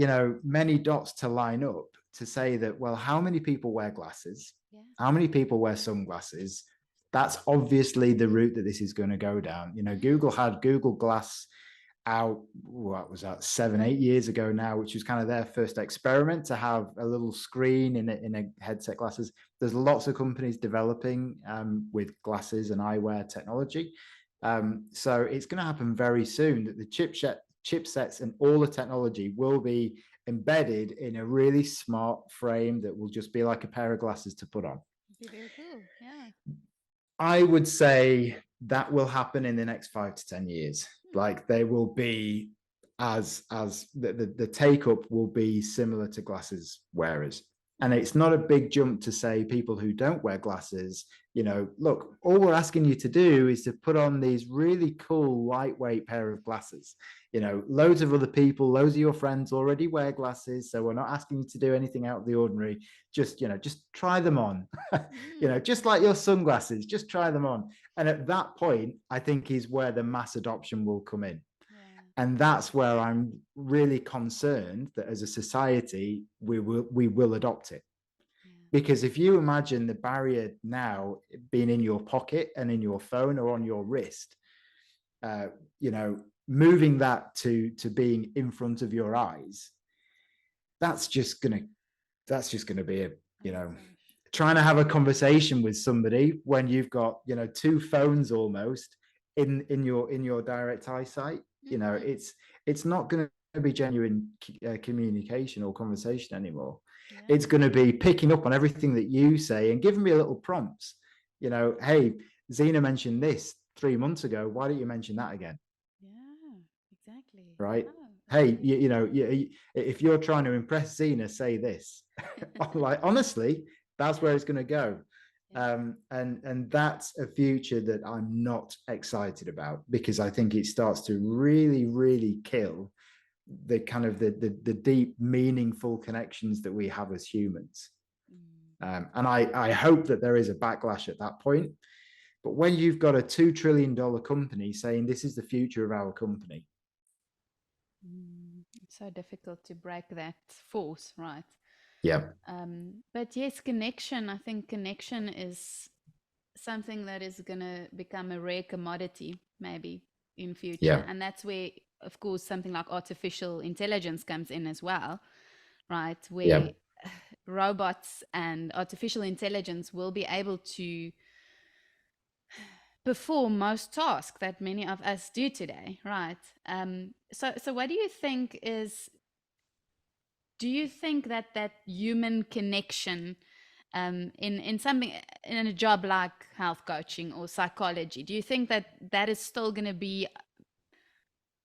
many dots to line up to say that, well, how many people wear glasses? How many people wear sunglasses? That's obviously the route that this is going to go down. Google had Google Glass out, what was that, 7-8 years ago now, which was kind of their first experiment to have a little screen in a headset glasses. There's lots of companies developing with glasses and eyewear technology. So it's going to happen very soon that the chipsets and all the technology will be embedded in a really smart frame that will just be like a pair of glasses to put on. It'd be very cool. Yeah. I would say that will happen in the next 5 to 10 years. Like, they will be as the take up will be similar to glasses wearers. And it's not a big jump to say people who don't wear glasses, look, all we're asking you to do is to put on these really cool, lightweight pair of glasses. Loads of other people, loads of your friends already wear glasses. So we're not asking you to do anything out of the ordinary. Just try them on, just like your sunglasses, just try them on. And at that point, I think is where the mass adoption will come in. And that's where I'm really concerned that as a society, we will adopt it. Because if you imagine the barrier now being in your pocket and in your phone or on your wrist, moving that to being in front of your eyes, that's just gonna be a, trying to have a conversation with somebody when you've got, two phones almost in your direct eyesight. It's not going to be genuine communication or conversation anymore. It's going to be picking up on everything that you say and giving me a little prompts. Hey, Zena mentioned this 3 months ago. Why don't you mention that again? Exactly. Right. Hey, if you're trying to impress Zena, say this. Like, honestly, that's where it's going to go. And that's a future that I'm not excited about, because I think it starts to really, really kill the kind of the deep, meaningful connections that we have as humans. And I hope that there is a backlash at that point. But when you've got a $2 trillion company saying this is the future of our company. It's so difficult to break that force, right? Yeah. But yes, connection. I think connection is something that is going to become a rare commodity maybe in future. Yeah. And that's where, of course, something like artificial intelligence comes in as well, right? Where Yeah. robots and artificial intelligence will be able to perform most tasks that many of us do today, right? So what do you think is, do you think that that human connection in something, in a job like health coaching or psychology, do you think that that is still going to be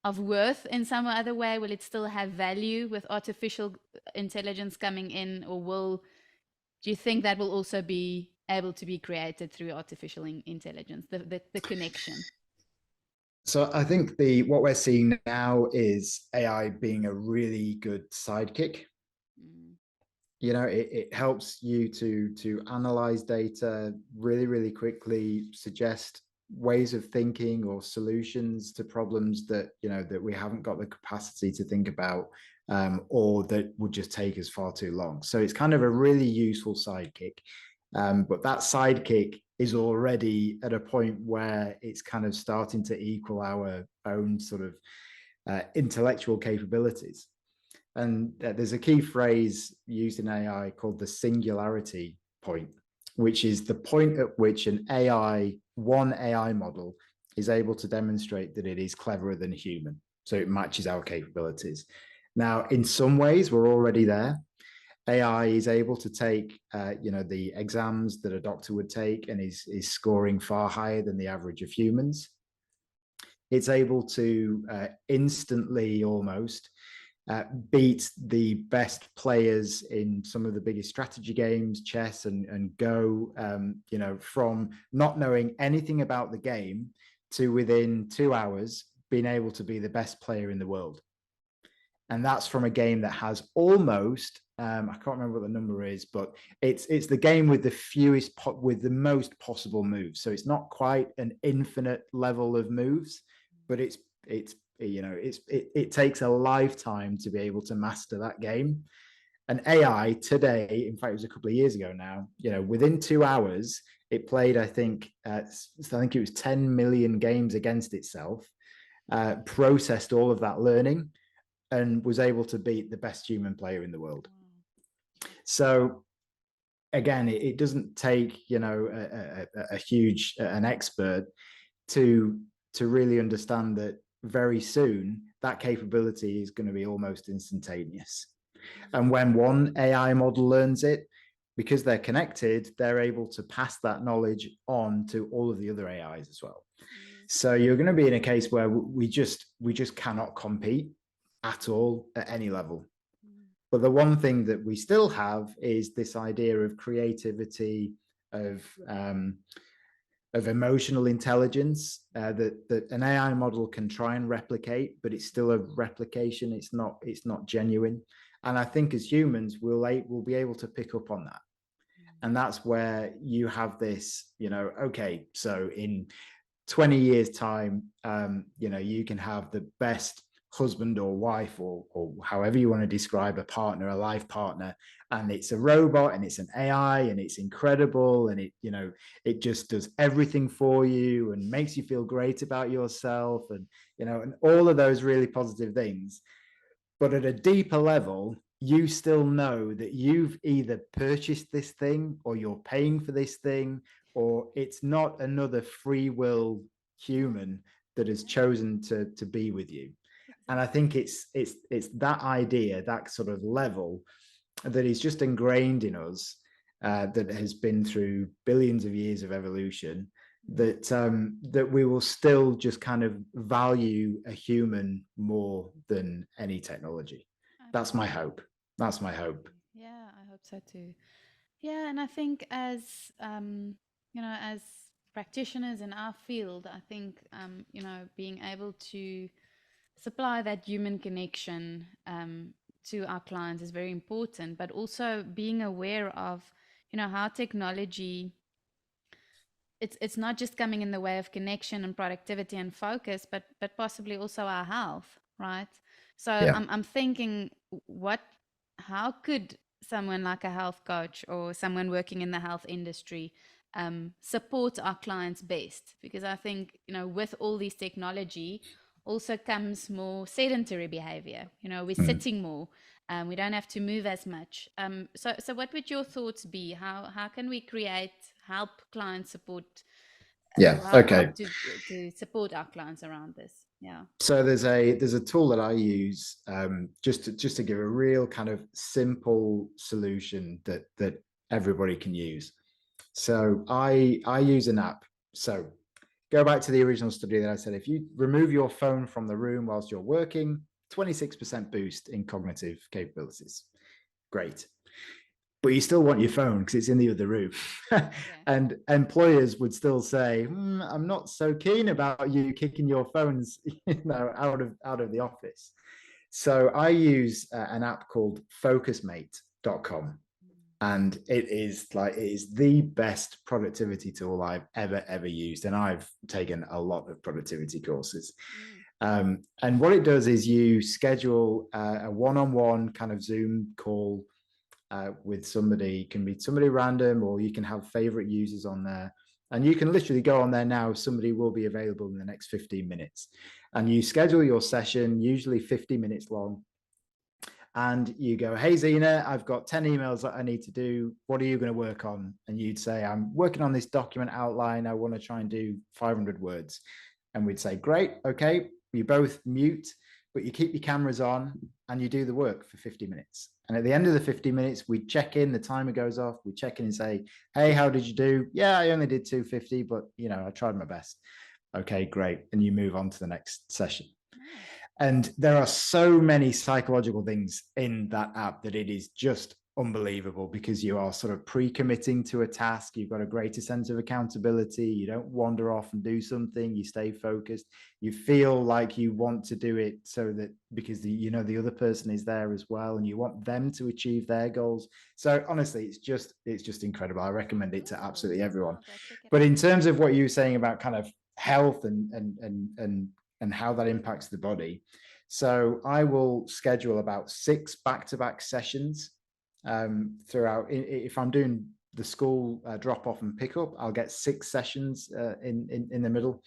of worth in some other way? Will it still have value with artificial intelligence coming in, or do you think that will also be able to be created through artificial intelligence, the connection? So I think what we're seeing now is AI being a really good sidekick. You know, it helps you to analyze data really, really quickly, suggest ways of thinking or solutions to problems that, you know, that we haven't got the capacity to think about, or that would just take us far too long. So it's kind of a really useful sidekick. But that sidekick is already at a point where it's kind of starting to equal our own sort of intellectual capabilities. And there's a key phrase used in AI called the singularity point, which is the point at which one AI model is able to demonstrate that it is cleverer than human. So it matches our capabilities. Now, in some ways, we're already there. AI is able to take, the exams that a doctor would take, and is scoring far higher than the average of humans. It's able to instantly almost beat the best players in some of the biggest strategy games, chess and Go, from not knowing anything about the game to within 2 hours being able to be the best player in the world. And that's from a game that has almost, I can't remember what the number is, but it's the game with with the most possible moves. So it's not quite an infinite level of moves, but it takes a lifetime to be able to master that game. And AI today, in fact, it was a couple of years ago now, within 2 hours, it played, I think it was 10 million games against itself, processed all of that learning, and was able to beat the best human player in the world. So again, it doesn't take, an expert to really understand that very soon that capability is going to be almost instantaneous. And when one AI model learns it, because they're connected, they're able to pass that knowledge on to all of the other AIs as well. So you're going to be in a case where we just cannot compete at all at any level. But the one thing that we still have is this idea of creativity, of emotional intelligence, that an AI model can try and replicate, but it's still a replication. It's not genuine. And I think as humans, we'll be able to pick up on that. And that's where you have this, okay, so in 20 years time, you can have the best husband or wife, or however you want to describe a partner, a life partner, and it's a robot and it's an AI and it's incredible, and it just does everything for you and makes you feel great about yourself, and and all of those really positive things. But at a deeper level, you still know that you've either purchased this thing, or you're paying for this thing, or it's not another free will human that has chosen to be with you. And I think it's that idea, that sort of level, that is just ingrained in us, that has been through billions of years of evolution, that we will still just kind of value a human more than any technology. That's my hope. Yeah, I hope so too. Yeah, and I think as as practitioners in our field, I think being able to supply that human connection to our clients is very important, but also being aware of how technology, it's not just coming in the way of connection and productivity and focus, but possibly also our health, right? So Yeah. I'm thinking, what how could someone like a health coach or someone working in the health industry support our clients best? Because I think, with all this technology also comes more sedentary behavior. We're Mm. sitting more. We don't have to move as much. So what would your thoughts be? How can we help clients support, Yeah. or Okay. help to support our clients around this? Yeah. So there's a tool that I use, just to give a real kind of simple solution that everybody can use. So I use an app. So go back to the original study that I said, if you remove your phone from the room whilst you're working, 26% boost in cognitive capabilities. Great. But you still want your phone because it's in the other room. Okay. And employers would still say, I'm not so keen about you kicking your phones out of the office. So I use an app called focusmate.com, and it is the best productivity tool I've ever used, and I've taken a lot of productivity courses. Mm. And what it does is you schedule a one-on-one kind of Zoom call with somebody. It can be somebody random, or you can have favorite users on there, and you can literally go on there now. Somebody will be available in the next 15 minutes, and you schedule your session, usually 50 minutes long, and you go, hey, Zena, I've got 10 emails that I need to do. What are you going to work on? And you'd say, I'm working on this document outline. I want to try and do 500 words. And we'd say, great. Okay. You both mute, but you keep your cameras on and you do the work for 50 minutes. And at the end of the 50 minutes, we check in, the timer goes off. We check in and say, hey, how did you do? Yeah, I only did 250, but I tried my best. Okay, great. And you move on to the next session. Nice. And there are so many psychological things in that app that it is just unbelievable, because you are sort of pre-committing to a task. You've got a greater sense of accountability. You don't wander off and do something. You stay focused. You feel like you want to do it so that because the other person is there as well, and you want them to achieve their goals. So honestly, it's just incredible. I recommend it to Cool. absolutely everyone. I'll go check it But out. in terms of what you were saying about kind of health and how that impacts the body. So I will schedule about 6 back-to-back sessions throughout. If I'm doing the school drop off and pick up, I'll get 6 sessions in the middle.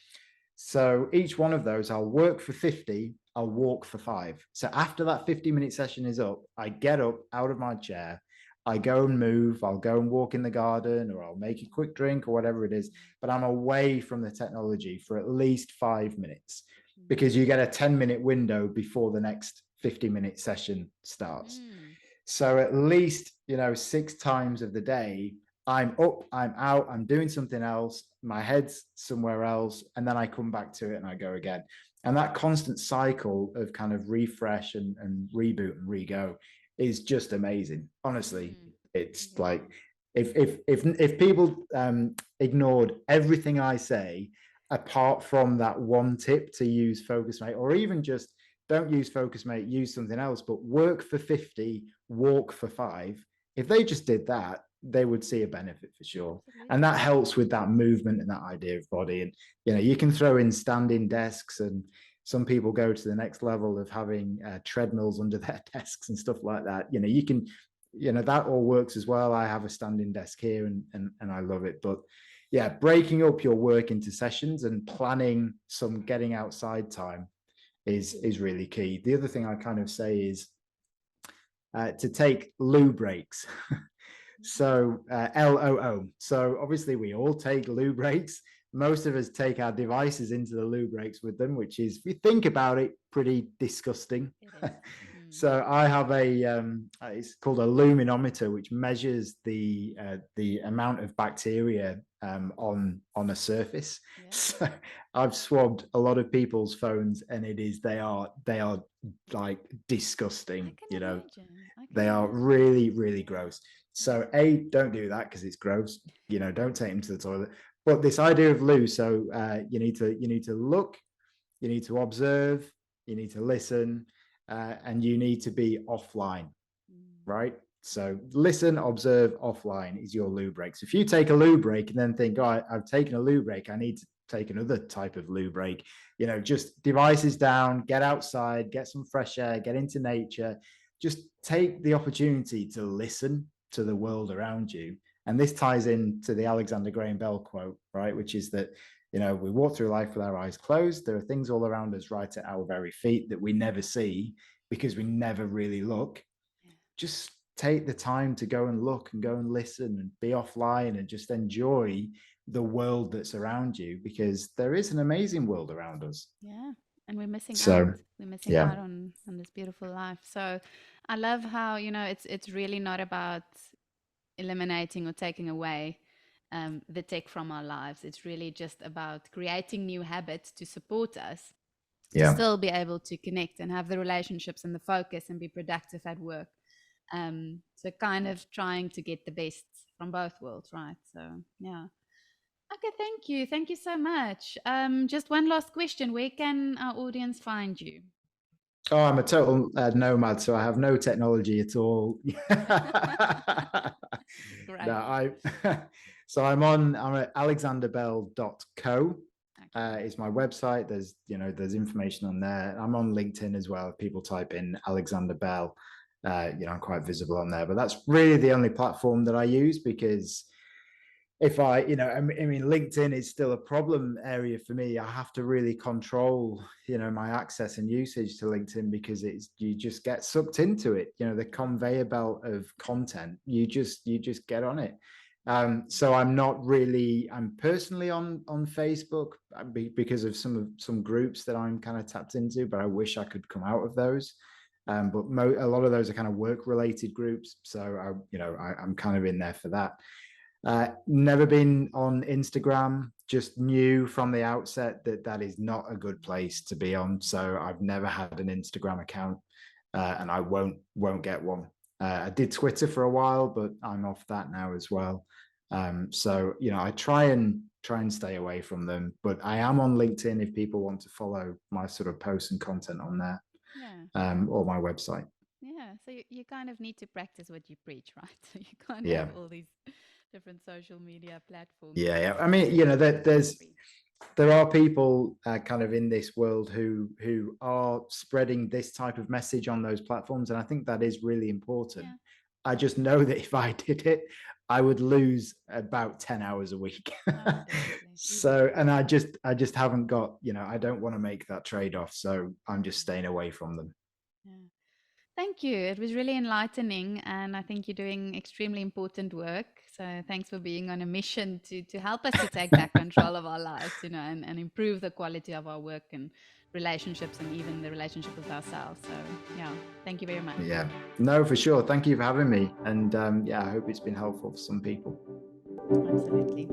So each one of those, I'll work for 50, I'll walk for 5. So after that 50-minute session is up, I get up out of my chair, I go and move, I'll go and walk in the garden, or I'll make a quick drink or whatever it is, but I'm away from the technology for at least 5 minutes, because you get a 10-minute window before the next 50-minute session starts. Mm. So at least, 6 times of the day, I'm up, I'm out, I'm doing something else, my head's somewhere else, and then I come back to it and I go again. And that constant cycle of kind of refresh and reboot and re-go is just amazing. Honestly, Mm. it's Yeah. like if people ignored everything I say, apart from that one tip to use Focusmate, or even just don't use Focusmate, use something else, but work for 50, walk for 5. If they just did that, they would see a benefit for sure. And that Absolutely. helps with that movement and that idea of body. And, you can throw in standing desks, and some people go to the next level of having treadmills under their desks and stuff like that. You can, that all works as well. I have a standing desk here, and I love it. But yeah, breaking up your work into sessions and planning some getting outside time is really key. The other thing I kind of say is to take loo breaks. So LOO. So obviously we all take loo breaks. Most of us take our devices into the loo breaks with them, which is, if you think about it, pretty disgusting. It is. Mm. So I have it's called a luminometer, which measures the amount of bacteria on a surface. Yeah. So I've swabbed a lot of people's phones, and they are like I disgusting, can you know. imagine. I can They are imagine. really, really gross. So don't do that because it's gross. You know, don't take them to the toilet. But this idea of loo, so you need to look, you need to observe, you need to listen, and you need to be offline, Mm. right? So listen, observe, offline is your loo break. So if you take a loo break and then think, oh, I've taken a loo break, I need to take another type of loo break, you know, just devices down, get outside, get some fresh air, get into nature, just take the opportunity to listen to the world around you. And this ties into the Alexander Graham Bell quote, right? Which is that, you know, we walk through life with our eyes closed. There are things all around us right at our very feet that we never see because we never really look. Yeah. Just take the time to go and look and go and listen and be offline and just enjoy the world that's around you, because there is an amazing world around us. Yeah. And we're missing out. So We're missing yeah, out on this beautiful life. So I love how, it's really not about eliminating or taking away the tech from our lives. It's really just about creating new habits to support us to yeah, still be able to connect and have the relationships and the focus and be productive at work. So kind of trying to get the best from both worlds, right? So yeah. Okay, thank you. Thank you so much. Just one last question. Where can our audience find you? oh, I'm a total nomad, so I have no technology at all. No, Great. I so I'm at alexanderbell.co. Okay. Is my website. There's information on there. I'm on LinkedIn as well. If people type in Alexander Bell, I'm quite visible on there. But that's really the only platform that I use, because if LinkedIn is still a problem area for me. I have to really control, my access and usage to LinkedIn, because you just get sucked into it. The conveyor belt of content, you just get on it. So I'm personally on Facebook, because of some groups that I'm kind of tapped into, but I wish I could come out of those. But a lot of those are kind of work related groups. So I'm kind of in there for that. Never been on Instagram, just knew from the outset that is not a good place to be on. So I've never had an Instagram account, and I won't get one. I did Twitter for a while, but I'm off that now as well. So I try and stay away from them, but I am on LinkedIn if people want to follow my sort of posts and content on there, Yeah. or my website. Yeah. So you kind of need to practice what you preach, right? So you can't Yeah. have all these different social media platforms Yeah, and yeah. I mean, practice what you preach. there are people kind of in this world who are spreading this type of message on those platforms, and I think that is really important. Yeah. I just know that if I did it, I would lose about 10 hours a week. Oh, definitely. So, Easily. and I just haven't got, I don't want to make that trade-off, so I'm just Mm. staying away from them. Yeah. Thank you. It was really enlightening, and I think you're doing extremely important work. So thanks for being on a mission to help us to take back control of our lives, and improve the quality of our work and relationships and even the relationship with ourselves. So yeah, thank you very much. Yeah, no, for sure. Thank you for having me. And yeah, I hope it's been helpful for some people. Absolutely.